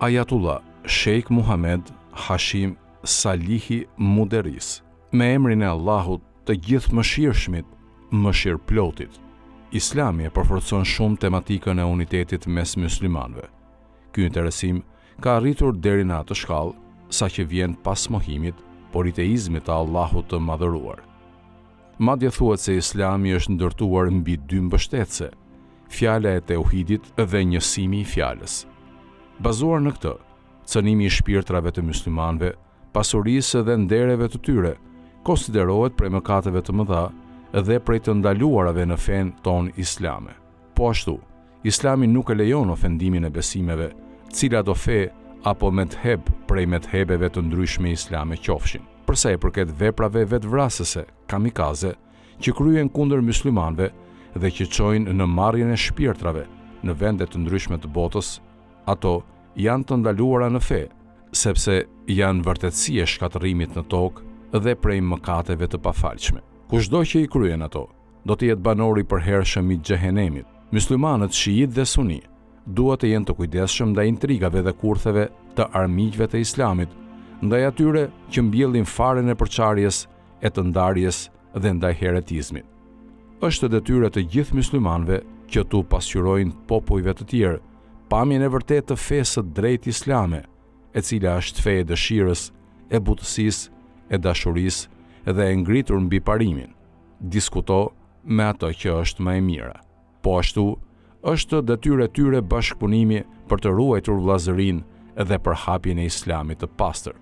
Ayatullah Sheikh Muhammad Hashim Salihi Muderis, me emrin e Allahut të gjithë mëshirshmit, mëshirëplotit. Islami e përforcon shumë tematikën e unitetit mes muslimanëve. Ky interesim ka arritur deri në atë shkallë sa që vjen pas mohimit politeizmit të Allahut të madhëruar. Madje thuhet se Islami është ndërtuar mbi dy mbështetëse, fjala e tauhidit dhe njësimi i fjalës. Bazuar në këtë, cënimi i shpirtrave të muslimanëve, pasurisë dhe ndereve të tyre, konsiderohet prej mëkateve të mëdha dhe prej të ndaluarave në fenë tonë islame. Po ashtu, Islami nuk e lejon ofendimin e besimeve, cilat do fe apo medheb prej medhebeve të ndryshme islame qofshin. Përsa i përket veprave vetvrasëse, kamikaze, që kryen kundër muslimanëve dhe që çojnë në marrjen e shpirtrave në vende të ndryshme të botës, ato janë të ndaluara në fe, sepse janë vërtetësi e shkatërimit në tokë dhe prej mëkateve të pafalshme. Kushdo që i kryen ato, do të jetë banor i përhershëm i xhehenemit. Muslimanët shiit dhe suni duhet të jenë të kujdesshëm ndaj intrigave dhe kurtheve të armiqve të islamit, ndaj atyre që mbjellin faren e përçarjes, e të ndarjes dhe ndaj heretizmit. Është detyrë të gjithë muslimanëve që tu pasqyrojnë popujve të tjerë pamjen e vërtetë të fesë së drejtë islame, e cila është fe e dëshirës, e butësisë, e dashurisë dhe e ngritur mbi parimin. Diskuto me atë që është më e mira. Po ashtu, është detyrë e tyre bashkëpunimi për të ruajtur vllazërinë dhe përhapjen e islamit të pastër.